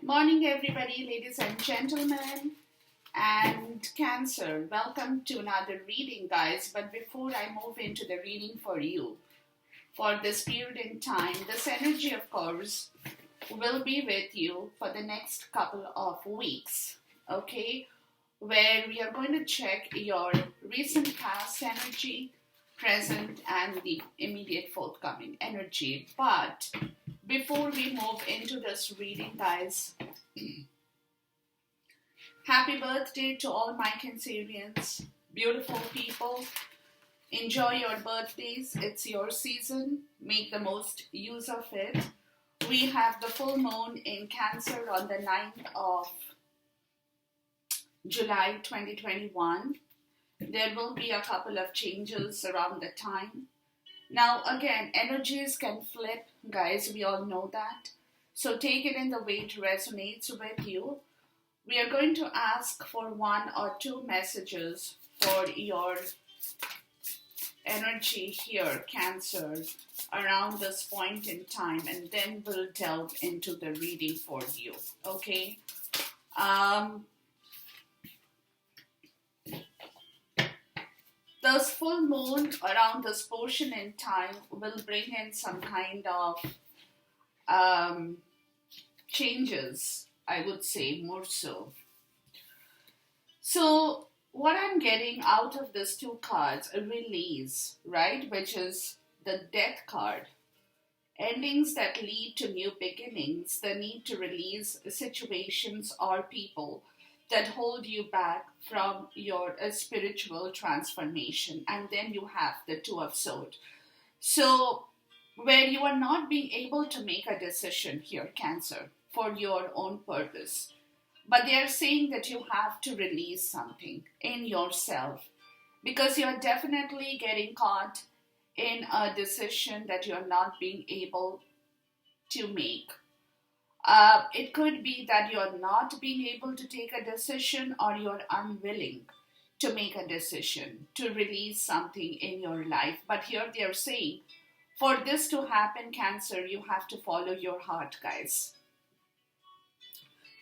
Morning, everybody, ladies and gentlemen, and Cancer. Welcome to another reading, guys. But before I move into the reading for you, for this period in time, this energy, of course, will be with you for the next couple of weeks, okay? Where we are going to check your recent past energy, present, and the immediate forthcoming energy. But before we move into this reading, guys, happy birthday to all my Cancerians, beautiful people. Enjoy your birthdays. It's your season. Make the most use of it. We have the full moon in Cancer on the 9th of July 2021. There will be a couple of changes around the time. Now, again, energies can flip, guys. We all know that. So take it in the way it resonates with you. We are going to ask for one or two messages for your energy here, Cancer, around this point in time, and then we'll delve into the reading for you, okay? This full moon around this portion in time will bring in some kind of changes, I would say, more so. So, what I'm getting out of these two cards, a release, right, which is the Death card. Endings that lead to new beginnings, the need to release situations or people that hold you back from your spiritual transformation. And then you have the Two of Swords. So, where you are not being able to make a decision here, Cancer, for your own purpose. But they are saying that you have to release something in yourself because you're definitely getting caught in a decision that you're not being able to make. It could be that you're not being able to take a decision or you're unwilling to make a decision to release something in your life. But here they are saying, for this to happen, Cancer, you have to follow your heart, guys.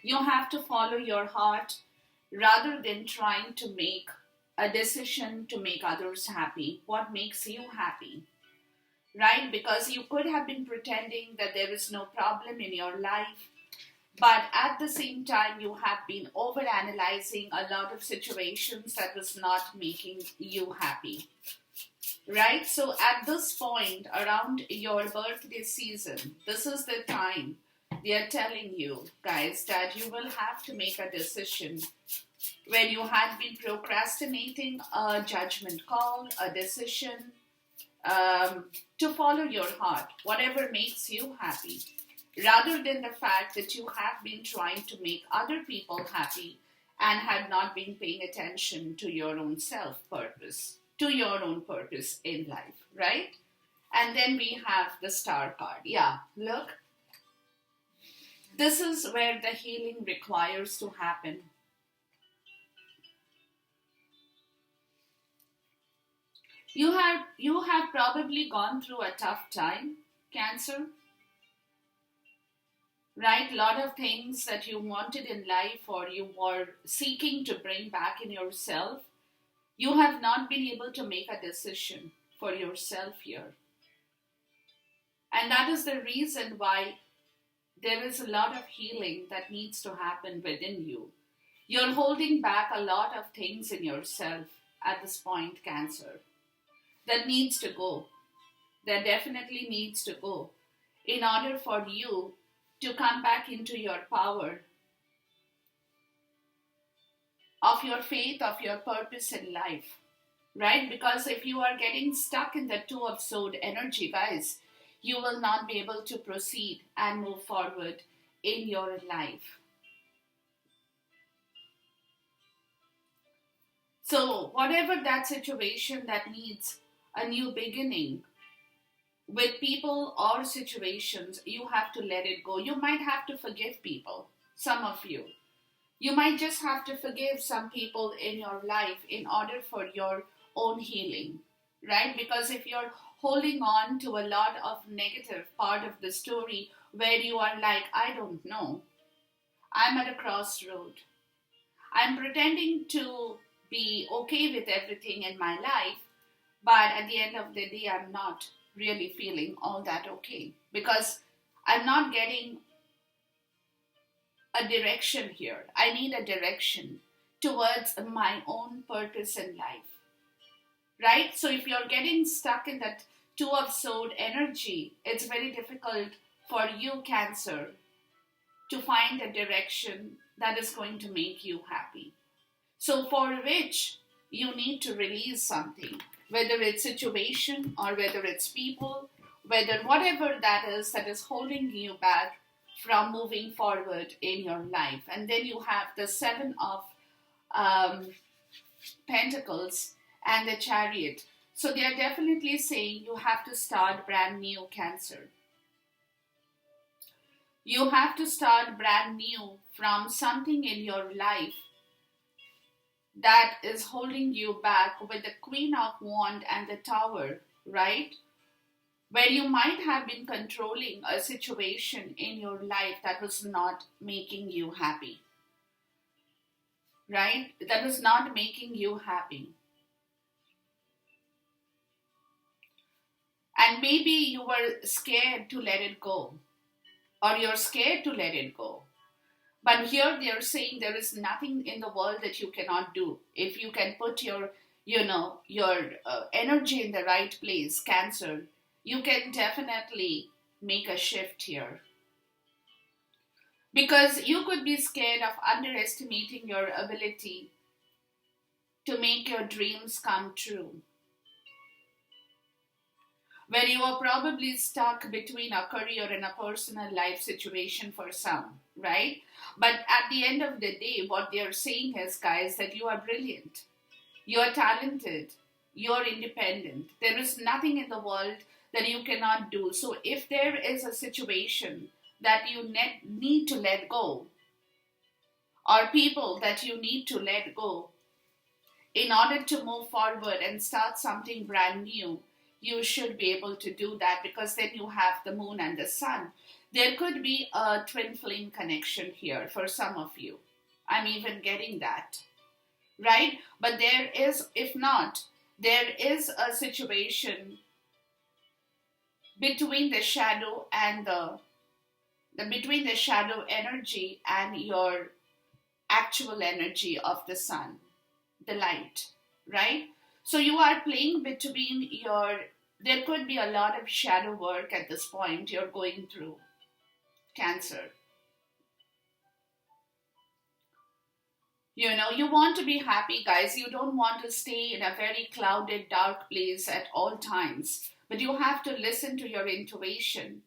You have to follow your heart rather than trying to make a decision to make others happy. What makes you happy? Right? Because you could have been pretending that there is no problem in your life, but at the same time, you have been overanalyzing a lot of situations that was not making you happy. Right? So at this point, around your birthday season, this is the time they are telling you, guys, that you will have to make a decision where you had been procrastinating a judgment call, a decision, to follow your heart, whatever makes you happy, rather than the fact that you have been trying to make other people happy and had not been paying attention to your own self-purpose, to your own purpose in life, right? And then we have the Star card. Yeah, look. This is where the healing requires to happen. You have probably gone through a tough time, Cancer. Right? A lot of things that you wanted in life or you were seeking to bring back in yourself, you have not been able to make a decision for yourself here. And that is the reason why there is a lot of healing that needs to happen within you. You're holding back a lot of things in yourself at this point, Cancer. That needs to go. That definitely needs to go in order for you to come back into your power of your faith, of your purpose in life. Right? Because if you are getting stuck in the Two of Swords energy, guys, you will not be able to proceed and move forward in your life. So, whatever that situation that needs a new beginning with people or situations, you have to let it go. You might have to forgive people, some of you. You might just have to forgive some people in your life in order for your own healing, right? Because if you're holding on to a lot of negative part of the story where you are like, I don't know. I'm at a crossroad. I'm pretending to be okay with everything in my life, but at the end of the day, I'm not really feeling all that okay because I'm not getting a direction here. I need a direction towards my own purpose in life, right? So if you're getting stuck in that two of sword energy, it's very difficult for you, Cancer, to find a direction that is going to make you happy. So for which you need to release something, whether it's situation or whether it's people, whether whatever that is holding you back from moving forward in your life. And then you have the seven of um, pentacles and the chariot. So they are definitely saying you have to start brand new, Cancer. You have to start brand new from something in your life that is holding you back with the Queen of Wands and the Tower, right? Where you might have been controlling a situation in your life that was not making you happy, right? That was not making you happy. And maybe you were scared to let it go, or you're scared to let it go. But here they're saying there is nothing in the world that you cannot do. If you can put your energy in the right place, Cancer, you can definitely make a shift here. Because you could be scared of underestimating your ability to make your dreams come true. Where you are probably stuck between a career and a personal life situation for some, right? But at the end of the day, what they're saying is, guys, that you are brilliant, you're talented, you're independent. There is nothing in the world that you cannot do. So if there is a situation that you need to let go, or people that you need to let go in order to move forward and start something brand new, you should be able to do that because then you have the moon and the sun. There could be a twin flame connection here for some of you. I'm even getting that, right? But there is, if not, there is a situation between the shadow and the between the shadow energy and your actual energy of the sun, the light, right? So you are playing between your, there could be a lot of shadow work at this point you're going through, Cancer. You want to be happy, guys. You don't want to stay in a very clouded, dark place at all times. But you have to listen to your intuition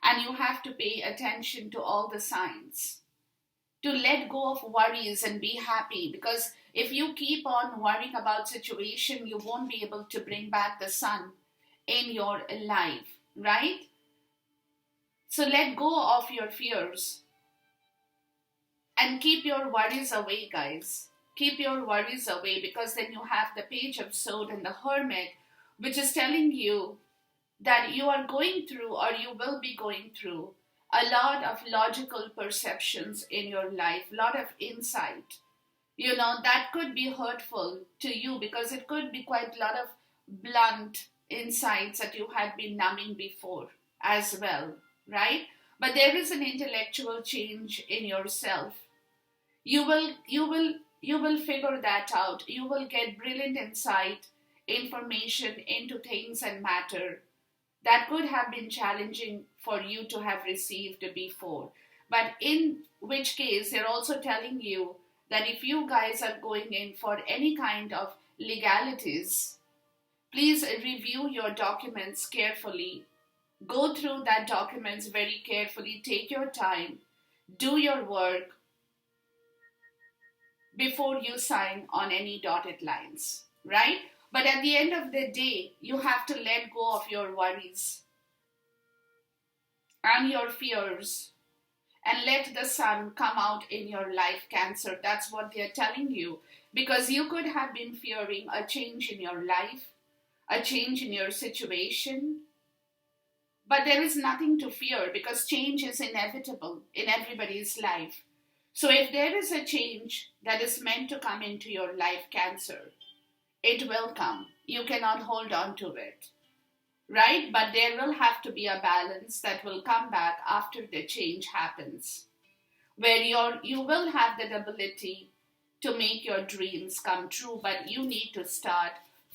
and you have to pay attention to all the signs. To let go of worries and be happy, because if you keep on worrying about situation, you won't be able to bring back the sun in your life, right? So let go of your fears and keep your worries away, guys. Keep your worries away, because then you have the Page of Swords and the Hermit, which is telling you that you are going through, or you will be going through, a lot of logical perceptions in your life, a lot of insight. That could be hurtful to you because it could be quite a lot of blunt insights that you had been numbing before as well, right? But there is an intellectual change in yourself. You will figure that out. You will get brilliant insight, information into things and matter that could have been challenging for you to have received before. But in which case, they're also telling you that if you guys are going in for any kind of legalities, please review your documents carefully. Go through that documents very carefully. Take your time. Do your work before you sign on any dotted lines, right? But at the end of the day, you have to let go of your worries and your fears and let the sun come out in your life, Cancer. That's what they're telling you. Because you could have been fearing a change in your life, a change in your situation. But there is nothing to fear because change is inevitable in everybody's life. So if there is a change that is meant to come into your life, Cancer, it will come. You cannot hold on to it, right? But there will have to be a balance that will come back after the change happens, where you will have that ability to make your dreams come true, but you need to start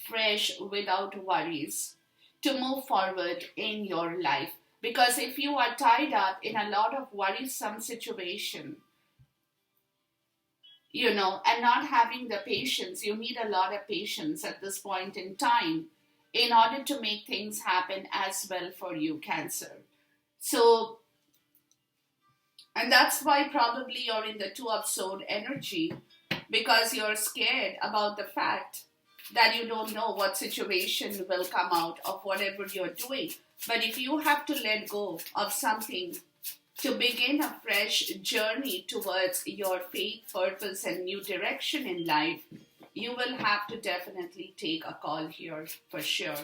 fresh without worries to move forward in your life. Because if you are tied up in a lot of worrisome situation, and not having the patience, you need a lot of patience at this point in time in order to make things happen as well for you, Cancer. So, and that's why probably you're in the two of sword energy, because you're scared about the fact that you don't know what situation will come out of whatever you're doing. But if you have to let go of something to begin a fresh journey towards your faith, purpose, and new direction in life, you will have to definitely take a call here for sure.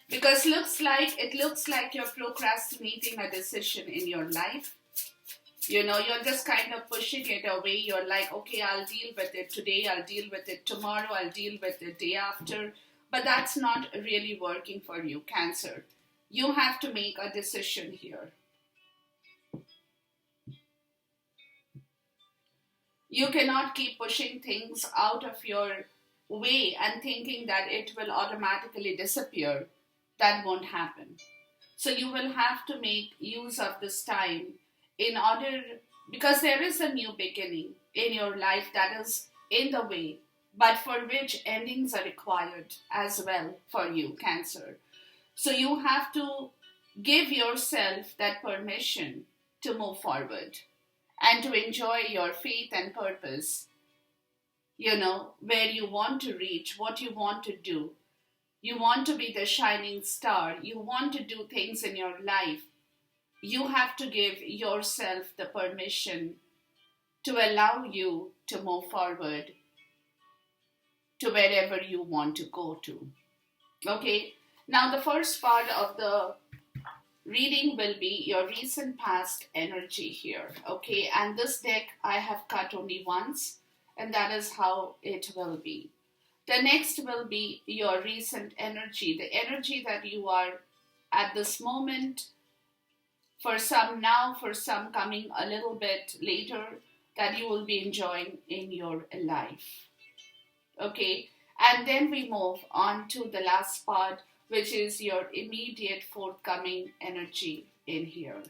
Because it looks like you're procrastinating a decision in your life. You're just kind of pushing it away. You're like, okay, I'll deal with it today, I'll deal with it tomorrow, I'll deal with it the day after. But that's not really working for you, Cancer. You have to make a decision here. You cannot keep pushing things out of your way and thinking that it will automatically disappear. That won't happen. So you will have to make use of this time in order, because there is a new beginning in your life that is in the way, but for which endings are required as well for you, Cancer. So you have to give yourself that permission to move forward and to enjoy your faith and purpose, where you want to reach, what you want to do. You want to be the shining star. You want to do things in your life. You have to give yourself the permission to allow you to move forward to wherever you want to go to. Okay, now the first part of the reading will be your recent past energy here. Okay, and this deck I have cut only once, and that is how it will be. The next will be your recent energy, the energy that you are at this moment, for some now, for some coming a little bit later, that you will be enjoying in your life. Okay, and then we move on to the last part, which is your immediate forthcoming energy in here.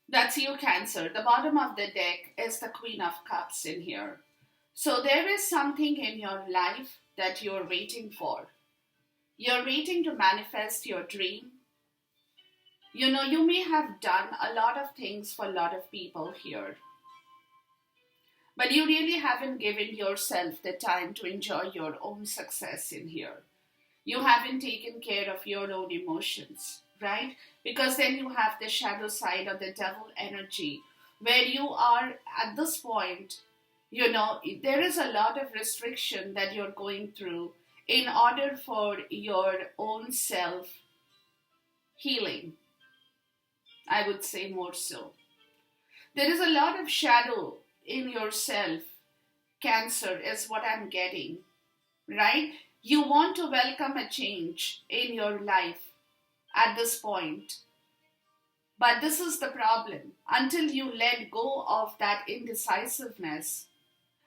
That's you, Cancer. The bottom of the deck is the Queen of Cups in here. So there is something in your life that you're waiting for. You're waiting to manifest your dream. You may have done a lot of things for a lot of people here, but you really haven't given yourself the time to enjoy your own success in here. You haven't taken care of your own emotions, right? Because then you have the shadow side of the devil energy, where you are at this point, there is a lot of restriction that you're going through in order for your own self healing. I would say more so. There is a lot of shadow in yourself, Cancer, is what I'm getting, right? You want to welcome a change in your life at this point. But this is the problem. Until you let go of that indecisiveness,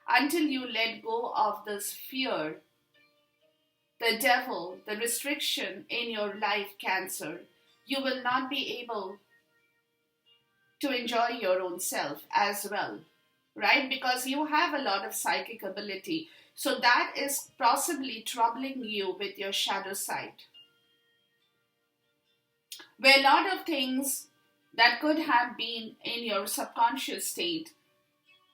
until you let go of this fear, the devil, the restriction in your life, Cancer, you will not be able to enjoy your own self as well, right? Because you have a lot of psychic ability. So that is possibly troubling you with your shadow side, where a lot of things that could have been in your subconscious state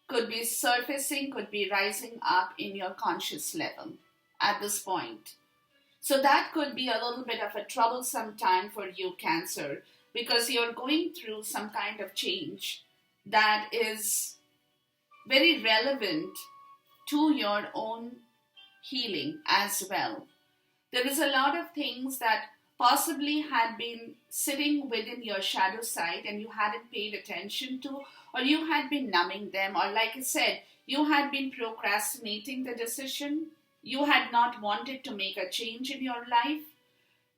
could be surfacing, could be rising up in your conscious level at this point. So that could be a little bit of a troublesome time for you, Cancer, because you're going through some kind of change that is very relevant to your own healing as well. There is a lot of things that possibly had been sitting within your shadow side and you hadn't paid attention to, or you had been numbing them, or like I said, you had been procrastinating the decision. You had not wanted to make a change in your life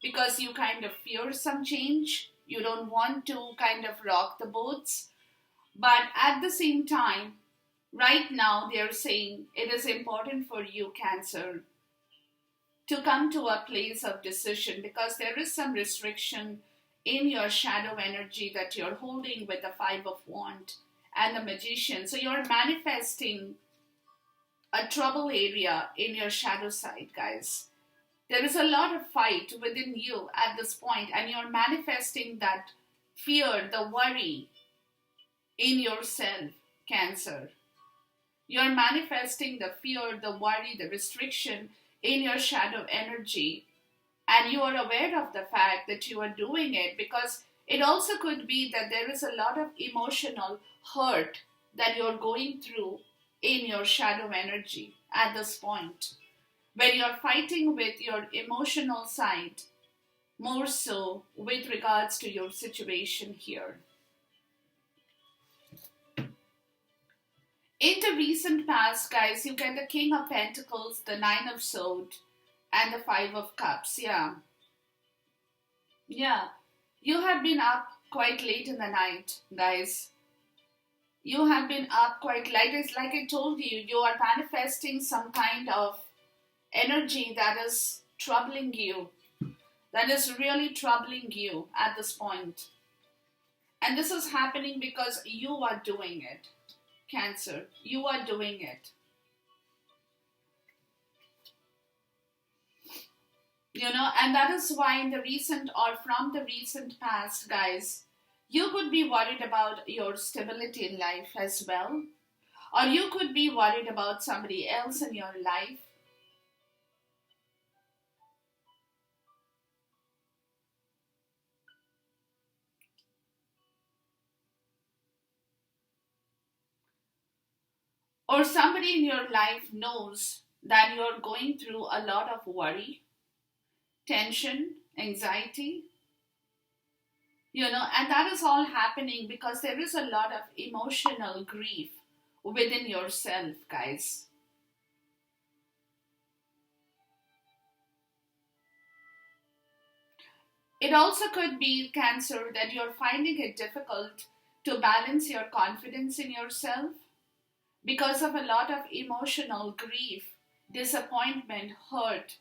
because you kind of fear some change. You don't want to kind of rock the boats. But at the same time, right now they're saying it is important for you, Cancer, to come to a place of decision because there is some restriction in your shadow energy that you're holding with the Five of Wands and the Magician. So you're manifesting a trouble area in your shadow side, guys. There is a lot of fight within you at this point, and you're manifesting that fear, the worry in yourself, Cancer. You're manifesting the fear, the worry, the restriction in your shadow energy, and you are aware of the fact that you are doing it because it also could be that there is a lot of emotional hurt that you're going through in your shadow energy at this point, where you're fighting with your emotional side more so with regards to your situation here. In the recent past, guys, you get the King of Pentacles, the Nine of Swords, and the Five of Cups. Yeah. Yeah. You have been up quite late in the night, guys. You have been up quite late. It's like I told you, you are manifesting some kind of energy that is troubling you, that is really troubling you at this point. And this is happening because you are doing it. Cancer, you are doing it. And that is why in the recent or from the recent past, guys, you could be worried about your stability in life as well, or you could be worried about somebody else in your life. Or somebody in your life knows that you're going through a lot of worry, tension, anxiety, and that is all happening because there is a lot of emotional grief within yourself, guys. It also could be, Cancer, that you're finding it difficult to balance your confidence in yourself because of a lot of emotional grief, disappointment, hurt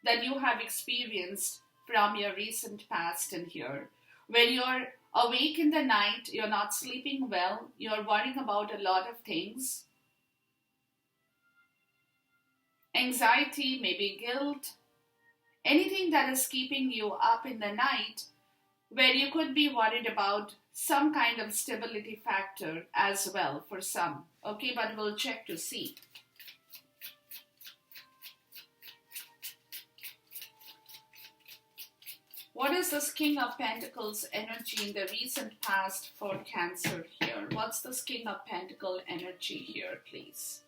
that you have experienced from your recent past in here. When you're awake in the night, you're not sleeping well, you're worrying about a lot of things. Anxiety, maybe guilt, anything that is keeping you up in the night, where you could be worried about some kind of stability factor as well for some. Okay, but we'll check to see. What is this King of Pentacles energy in the recent past for Cancer here? What's this King of Pentacles energy here, please?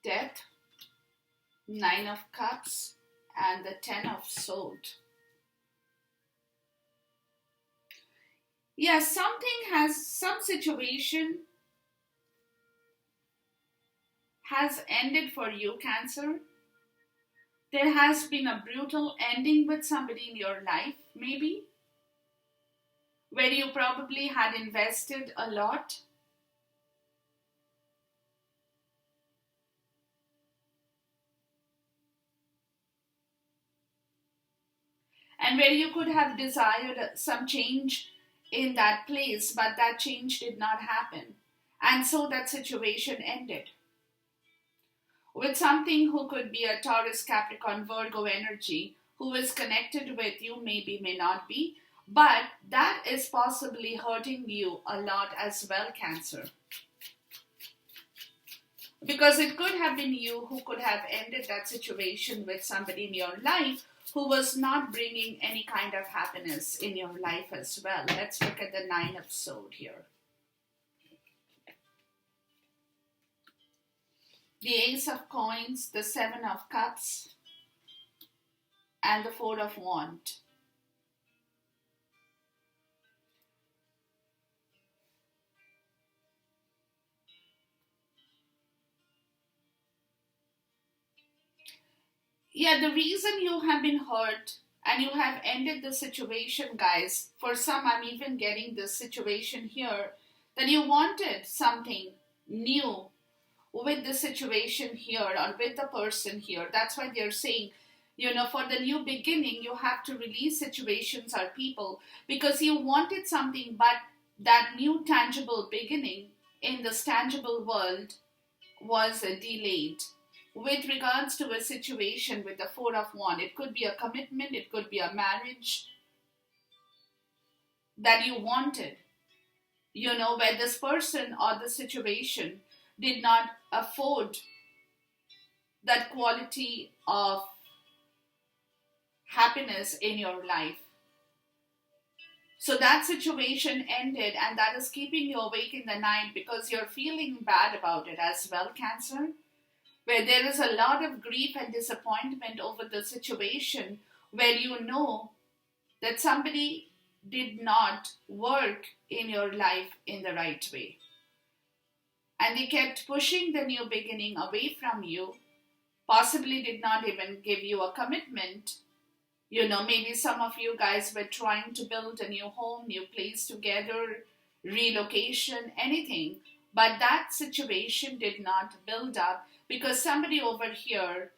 Death, Nine of Cups, and the Ten of Swords. Yeah, some situation has ended for you, Cancer. There has been a brutal ending with somebody in your life, maybe, where you probably had invested a lot. And where you could have desired some change in that place, but that change did not happen. And so that situation ended. With something who could be a Taurus, Capricorn, Virgo energy, who is connected with you, maybe, may not be, but that is possibly hurting you a lot as well, Cancer. Because it could have been you who could have ended that situation with somebody in your life who was not bringing any kind of happiness in your life as well. Let's look at the Nine of Swords here. The Ace of Coins, the Seven of Cups, and the Four of Wands. Yeah, the reason you have been hurt and you have ended the situation, guys, for some, I'm even getting this situation here, that you wanted something new with the situation here or with the person here. That's why they're saying, for the new beginning, you have to release situations or people because you wanted something, but that new tangible beginning in this tangible world was delayed. With regards to a situation with the Four of Wands, it could be a commitment, it could be a marriage that you wanted, where this person or the situation did not afford that quality of happiness in your life. So that situation ended, and that is keeping you awake in the night because you're feeling bad about it as well, Cancer, where there is a lot of grief and disappointment over the situation, where you know that somebody did not work in your life in the right way. And they kept pushing the new beginning away from you, possibly did not even give you a commitment. Maybe some of you guys were trying to build a new home, new place together, relocation, anything. But that situation did not build up because somebody over here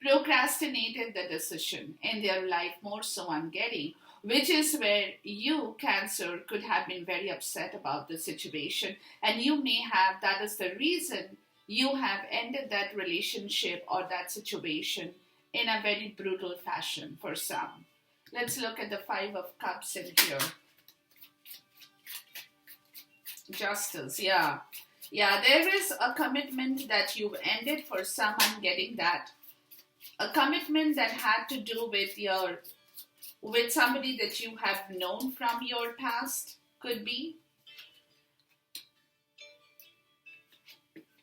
procrastinated the decision in their life more so, I'm getting, which is where you, Cancer, could have been very upset about the situation, and you may have, that is the reason you have ended that relationship or that situation in a very brutal fashion for some. Let's look at the Five of Cups in here. Justice, yeah. Yeah, there is a commitment that you've ended for some, I'm getting that. A commitment that had to do with somebody that you have known from your past, could be.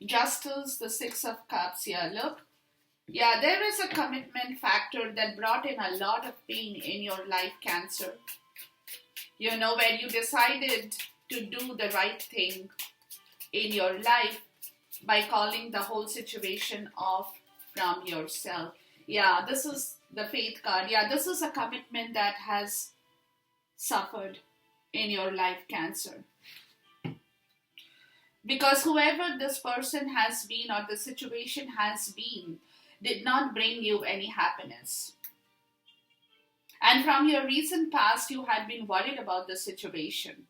Justice, the Six of Cups, yeah, look. Yeah, there is a commitment factor that brought in a lot of pain in your life, Cancer. Where you decided to do the right thing in your life by calling the whole situation off from yourself. Yeah, this is the Faith card. Yeah, this is a commitment that has suffered in your life, Cancer. Because whoever this person has been or the situation has been did not bring you any happiness. And from your recent past, you had been worried about the situation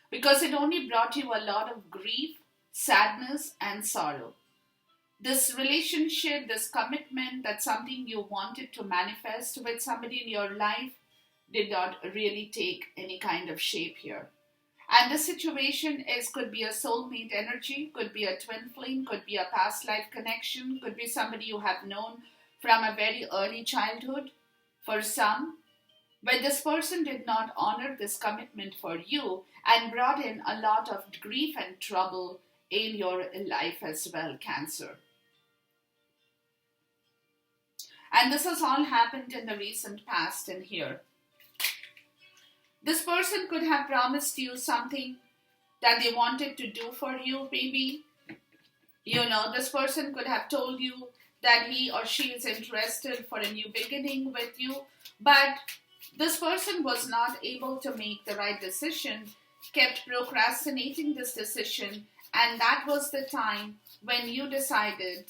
because it only brought you a lot of grief, sadness, and sorrow. This relationship, this commitment, that's something you wanted to manifest with somebody in your life, did not really take any kind of shape here. And the situation could be a soulmate energy, could be a twin flame, could be a past life connection, could be somebody you have known from a very early childhood for some. But this person did not honor this commitment for you and brought in a lot of grief and trouble in your life as well, Cancer. And this has all happened in the recent past in here. This person could have promised you something that they wanted to do for you, maybe. This person could have told you that he or she is interested for a new beginning with you, but this person was not able to make the right decision, kept procrastinating this decision, and that was the time when you decided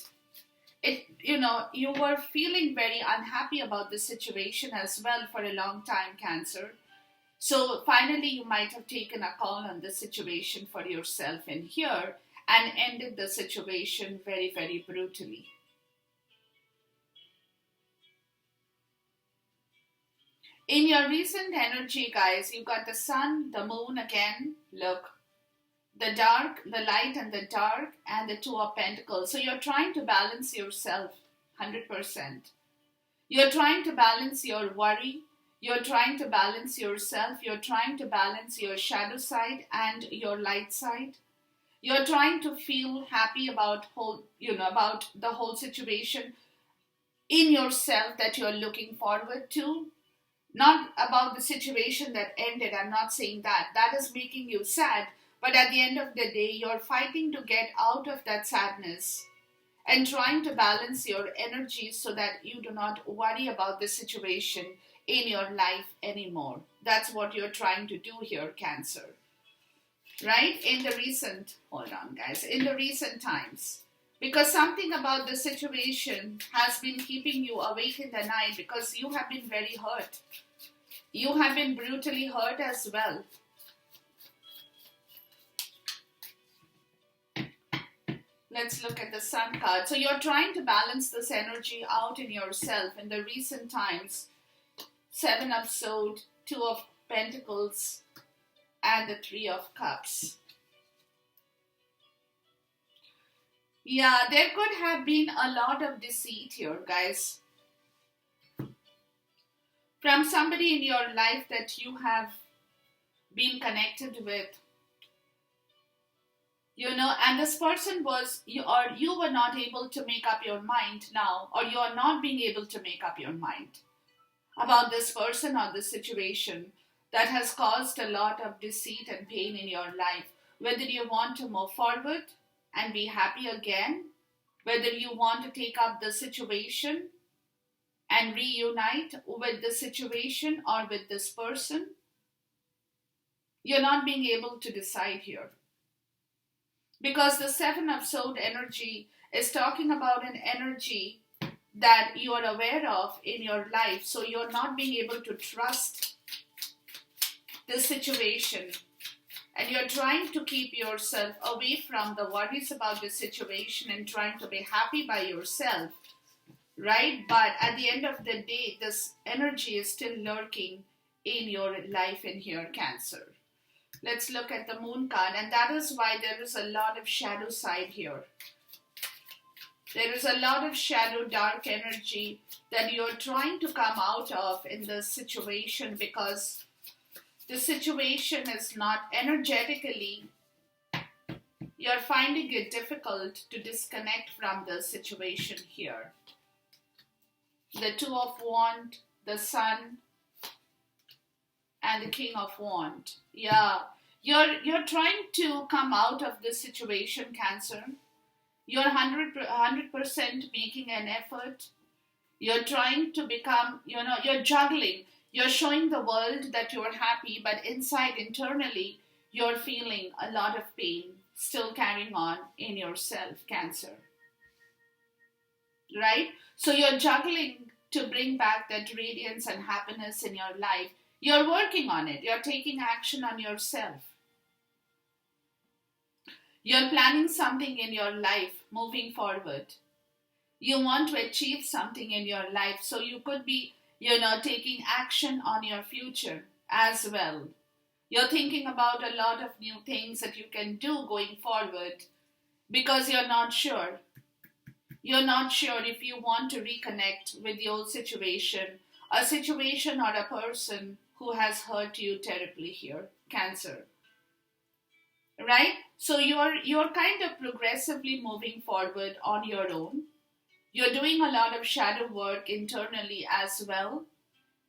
you were feeling very unhappy about the situation as well for a long time, Cancer. So finally, you might have taken a call on the situation for yourself in here and ended the situation very, very brutally. In your recent energy, guys, you got the sun, the moon again. Look, the dark, the light and the dark, and the Two of Pentacles. So you're trying to balance yourself 100%. You're trying to balance your worry. You're trying to balance yourself. You're trying to balance your shadow side and your light side. You're trying to feel happy about about the whole situation, in yourself that you're looking forward to. Not about the situation that ended, I'm not saying that. That is making you sad. But at the end of the day, you're fighting to get out of that sadness and trying to balance your energy so that you do not worry about the situation in your life anymore. That's what you're trying to do here, Cancer. Right? Hold on, guys, in the recent times. Because something about the situation has been keeping you awake in the night because you have been very hurt. You have been brutally hurt as well. Let's look at the Sun card. So you're trying to balance this energy out in yourself in the recent times. 7 of Swords, 2 of Pentacles, and the 3 of Cups. Yeah, there could have been a lot of deceit here, guys. From somebody in your life that you have been connected with. And this person was, you were not able to make up your mind now, or you are not being able to make up your mind about this person or this situation that has caused a lot of deceit and pain in your life. Whether you want to move forward and be happy again, whether you want to take up the situation and reunite with the situation or with this person, you're not being able to decide here. Because the 7 of Swords energy is talking about an energy that you are aware of in your life. So you're not being able to trust the situation. And you're trying to keep yourself away from the worries about the situation and trying to be happy by yourself. Right? But at the end of the day, this energy is still lurking in your life in here, Cancer. Let's look at the Moon card, and that is why there is a lot of shadow side here. There is a lot of shadow, dark energy that you're trying to come out of in this situation because the situation is not energetically, you're finding it difficult to disconnect from the situation here. The 2 of Wands, the Sun, and the King of Wands. Yeah, you're trying to come out of this situation, Cancer. You're 100% making an effort. You're trying to become, you're juggling. You're showing the world that you're happy, but inside, internally, you're feeling a lot of pain still carrying on in yourself, Cancer. Right? So you're juggling to bring back that radiance and happiness in your life. You're working on it. You're taking action on yourself. You're planning something in your life moving forward. You want to achieve something in your life, so you could be, taking action on your future as well. You're thinking about a lot of new things that you can do going forward because you're not sure. You're not sure if you want to reconnect with the old situation, a situation or a person who has hurt you terribly here, Cancer. Right? So you're kind of progressively moving forward on your own. You're doing a lot of shadow work internally as well.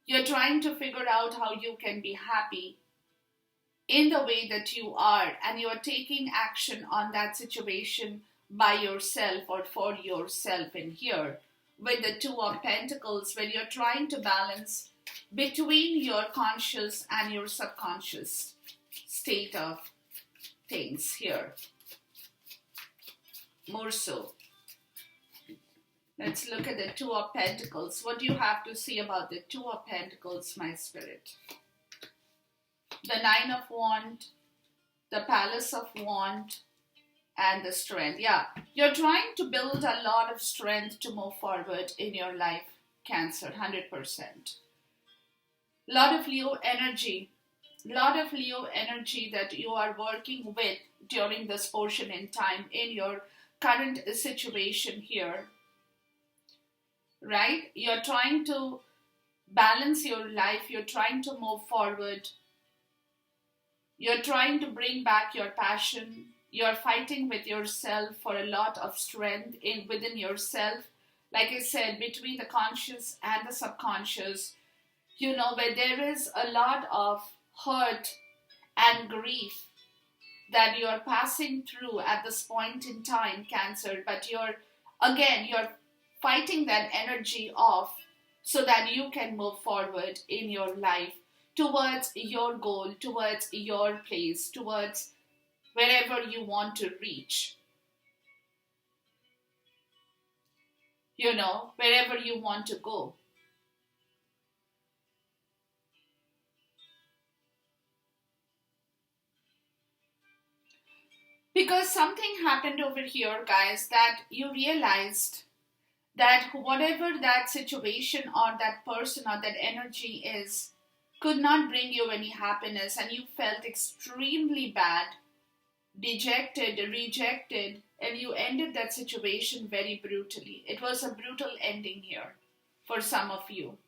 You're trying to figure out how you can be happy in the way that you are, and you're taking action on that situation by yourself or for yourself in here with the 2 of Pentacles, where you're trying to balance between your conscious and your subconscious state of things here. More so. Let's look at the 2 of Pentacles. What do you have to say about the 2 of Pentacles, my spirit? The 9 of Wands, the Palace of Wands, and the Strength. Yeah, you're trying to build a lot of strength to move forward in your life, Cancer, 100%. Lot of Leo energy that you are working with during this portion in time in your current situation here. Right? You're trying to balance your life. You're trying to move forward. You're trying to bring back your passion. You're fighting with yourself for a lot of strength within yourself like I said, between the conscious and the subconscious, where there is a lot of hurt and grief that you're passing through at this point in time, Cancer, but you're fighting that energy off so that you can move forward in your life towards your goal, towards your place, towards wherever you want to reach, wherever you want to go. Because something happened over here, guys, that you realized that whatever that situation or that person or that energy is could not bring you any happiness, and you felt extremely bad, dejected, rejected, and you ended that situation very brutally. It was a brutal ending here for some of you.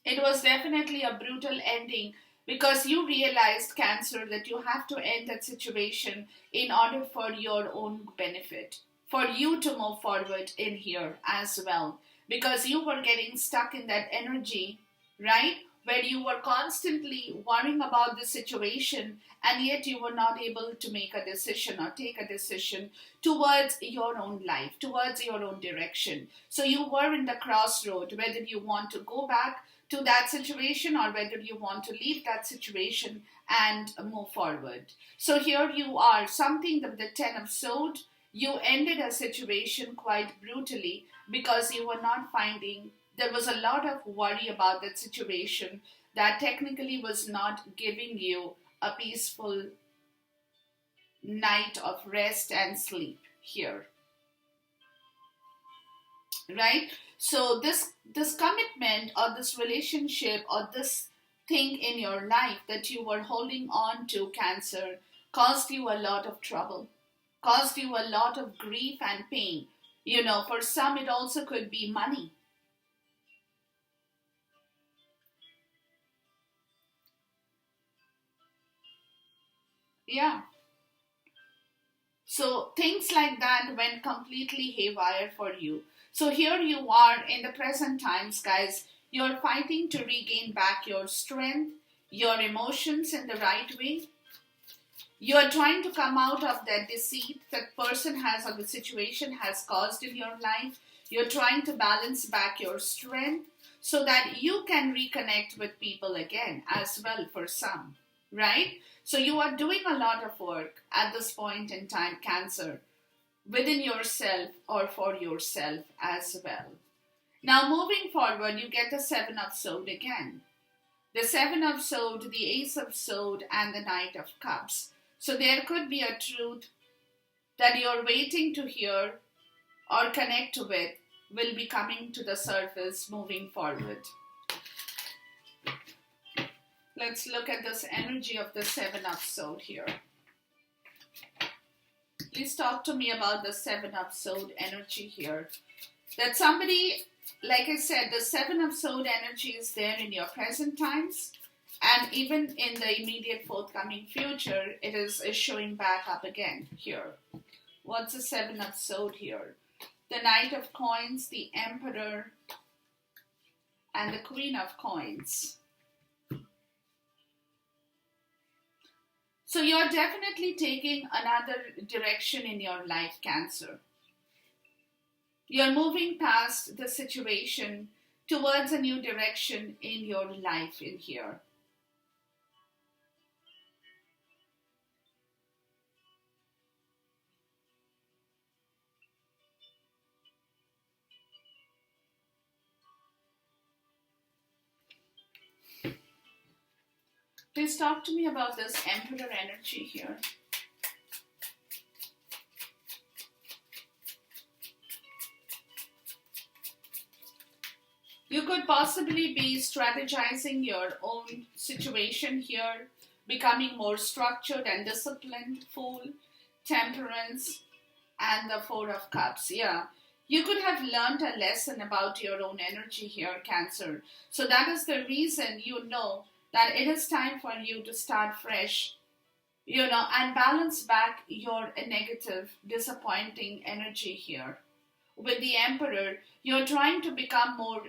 It was definitely a brutal ending because you realized, Cancer, that you have to end that situation in order for your own benefit, for you to move forward in here as well. Because you were getting stuck in that energy, right? Where you were constantly worrying about the situation, and yet you were not able to make a decision or take a decision towards your own life, towards your own direction. So you were in the crossroad whether you want to go back to that situation or whether you want to leave that situation and move forward. So here you are, something that the Ten of Swords, you ended a situation quite brutally because you were not finding, there was a lot of worry about that situation that technically was not giving you a peaceful night of rest and sleep here, right? So this commitment or this relationship or this thing in your life that you were holding on to, Cancer, caused you a lot of trouble, caused you a lot of grief and pain. For some it also could be money. Yeah. So things like that went completely haywire for you. So here you are in the present times, guys. You're fighting to regain back your strength, your emotions in the right way. You're trying to come out of that deceit that person has or the situation has caused in your life. You're trying to balance back your strength so that you can reconnect with people again as well for some, right? So you are doing a lot of work at this point in time, Cancer, within yourself or for yourself as well. Now moving forward, you get the Seven of Swords again. The Seven of Swords, the Ace of Swords, and the Knight of Cups. So there could be a truth that you're waiting to hear or connect with will be coming to the surface moving forward. Let's look at this energy of the Seven of Swords here. Please talk to me about the Seven of Swords energy here. That somebody, like I said, the Seven of Swords energy is there in your present times. And even in the immediate forthcoming future, it is showing back up again here. What's the Seven of Swords here? The Knight of Coins, the Emperor, and the Queen of Coins. So you're definitely taking another direction in your life, Cancer. You're moving past the situation towards a new direction in your life in here. Please talk to me about this Emperor energy here. You could possibly be strategizing your own situation here, becoming more structured and disciplined, Fool, Temperance, and the Four of Cups. Yeah. You could have learned a lesson about your own energy here, Cancer. So that is the reason you know that it is time for you to start fresh and balance back your negative, disappointing energy here. With the Emperor, you're trying to become more,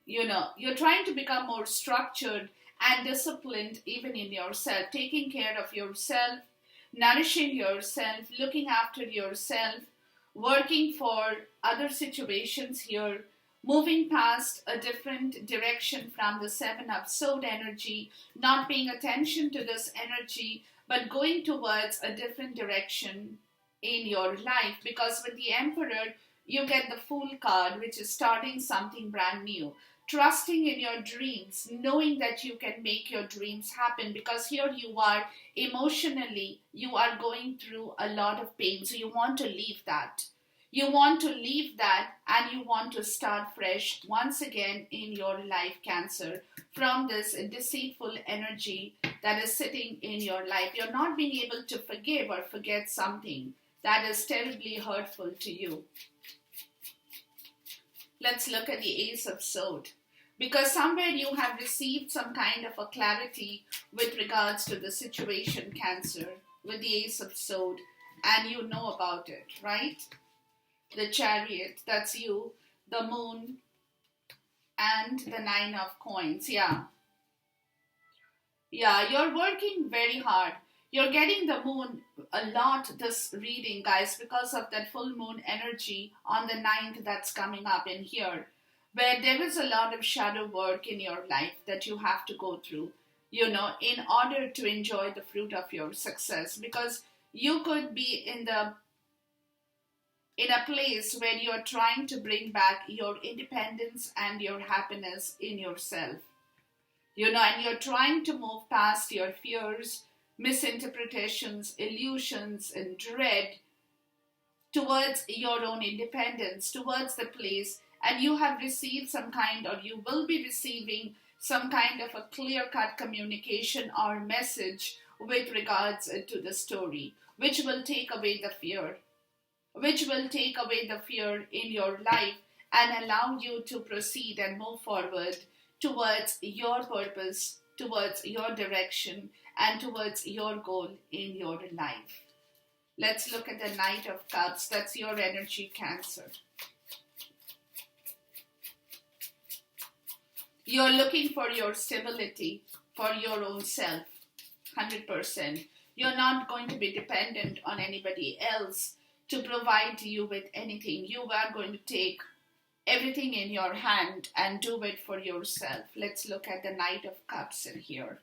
you're trying to become more structured and disciplined even in yourself, taking care of yourself, nourishing yourself, looking after yourself, working for other situations here, moving past a different direction from the seven of sword energy, not paying attention to this energy, but going towards a different direction in your life. Because with the Emperor, you get the Fool card, which is starting something brand new. Trusting in your dreams, knowing that you can make your dreams happen, because here you are emotionally, you are going through a lot of pain. So you want to leave that. You want to leave that and you want to start fresh once again in your life, Cancer, from this deceitful energy that is sitting in your life. You're not being able to forgive or forget something that is terribly hurtful to you. Let's look at the Ace of Swords. Because somewhere you have received some kind of a clarity with regards to the situation, Cancer, with the Ace of Swords, and you know about it, right? The Chariot, that's you, the Moon, and the Nine of Coins. Yeah, you're working very hard. You're getting the moon a lot this reading, guys, because of that full moon energy on the ninth that's coming up in here, where there is a lot of shadow work in your life that you have to go through, in order to enjoy the fruit of your success. Because you could be in a place where you're trying to bring back your independence and your happiness in yourself, and you're trying to move past your fears, misinterpretations, illusions, and dread towards your own independence, towards the place, and you have received some kind, or you will be receiving some kind of a clear cut communication or message with regards to the story, which will take away the fear, in your life and allow you to proceed and move forward towards your purpose, towards your direction, and towards your goal in your life. Let's look at the Knight of Cups. That's your energy, Cancer. You're looking for your stability for your own self, 100%. You're not going to be dependent on anybody else to provide you with anything. You are going to take everything in your hand and do it for yourself. Let's look at the Knight of Cups in here.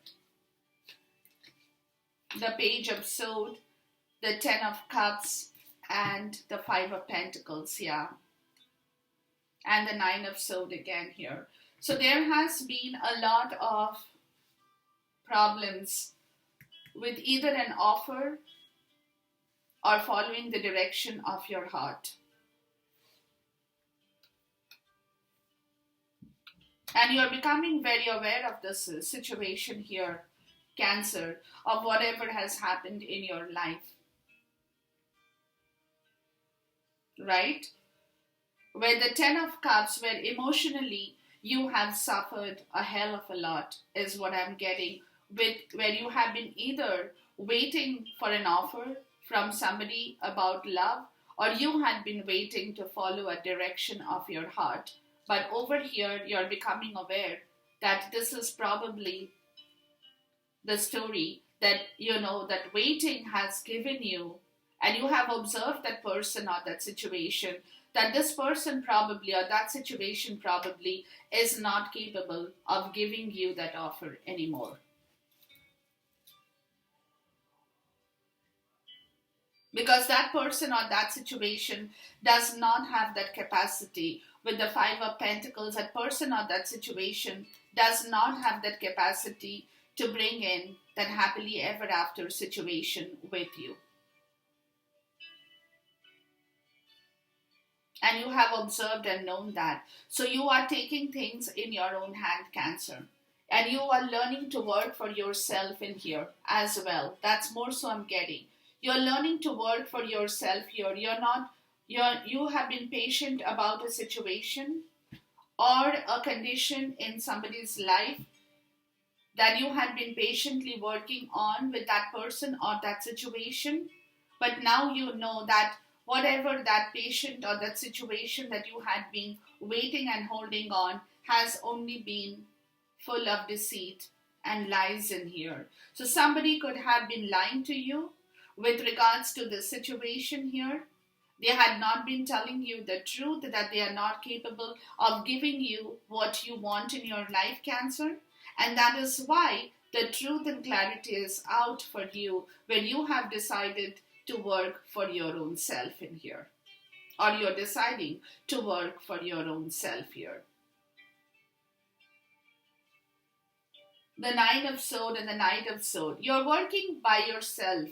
The Page of Swords, the Ten of Cups, and the Five of Pentacles, yeah. And the Nine of Swords again here. So there has been a lot of problems with either an offer or following the direction of your heart. And you're becoming very aware of this situation here, Cancer, of whatever has happened in your life. Right? Where the Ten of Cups, where emotionally you have suffered a hell of a lot, is what I'm getting. Where you have been either waiting for an offer from somebody about love, or you had been waiting to follow a direction of your heart. But over here, you're becoming aware that this is probably the story that, that waiting has given you, and you have observed that person or that situation, that this person probably, or that situation probably, is not capable of giving you that offer anymore. Because that person or that situation does not have that capacity. With the Five of Pentacles, that person or that situation does not have that capacity to bring in that happily ever after situation with you. And you have observed and known that. So you are taking things in your own hand, Cancer. And you are learning to work for yourself in here as well. That's more so I'm getting. You're learning to work for yourself here. You have been patient about a situation or a condition in somebody's life that you had been patiently working on with that person or that situation. But now you know that whatever that patient or that situation that you had been waiting and holding on has only been full of deceit and lies in here. So somebody could have been lying to you with regards to the situation here. They had not been telling you the truth, that they are not capable of giving you what you want in your life, Cancer. And that is why the truth and clarity is out for you when you have decided to work for your own self in here. Or you're deciding to work for your own self here. The Nine of Swords and the Knight of Swords. You're working by yourself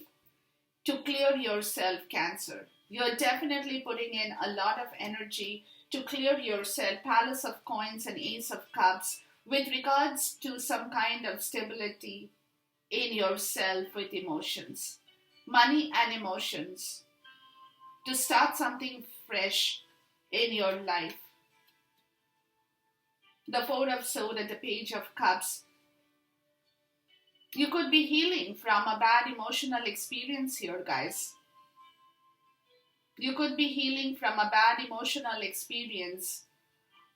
to clear yourself, Cancer. You're definitely putting in a lot of energy to clear yourself, Palace of Coins and Ace of Cups, with regards to some kind of stability in yourself with emotions, money and emotions, to start something fresh in your life. The Four of Swords and the Page of Cups. You could be healing from a bad emotional experience here, guys. You could be healing from a bad emotional experience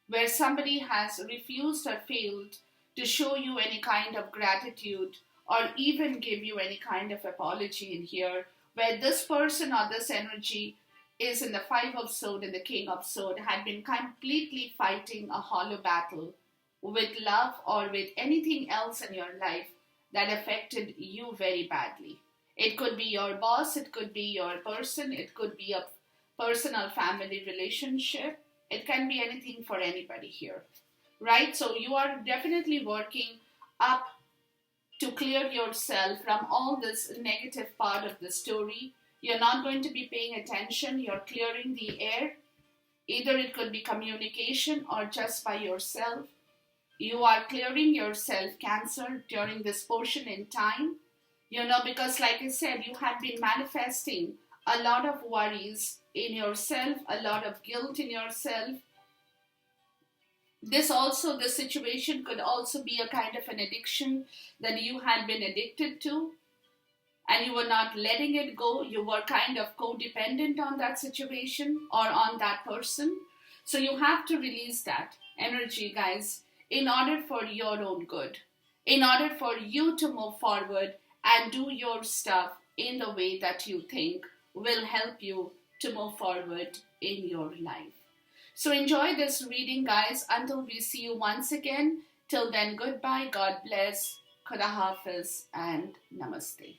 where somebody has refused or failed to show you any kind of gratitude or even give you any kind of apology in here, where this person or this energy is in the Five of Swords and the King of Swords, had been completely fighting a hollow battle with love or with anything else in your life that affected you very badly. It could be your boss, it could be your person, it could be a personal family relationship. It can be anything for anybody here, right? So you are definitely working up to clear yourself from all this negative part of the story. You're not going to be paying attention. You're clearing the air. Either it could be communication or just by yourself. You are clearing yourself, Cancer, during this portion in time. Because like I said, you have been manifesting a lot of worries in yourself, a lot of guilt in yourself. This situation could also be a kind of an addiction that you had been addicted to and you were not letting it go. You were kind of codependent on that situation or on that person. So you have to release that energy, guys, in order for your own good, in order for you to move forward and do your stuff in the way that you think will help you to move forward in your life. So enjoy this reading, guys, until we see you once again. Till then, goodbye, God bless, Khuda Hafiz, and Namaste.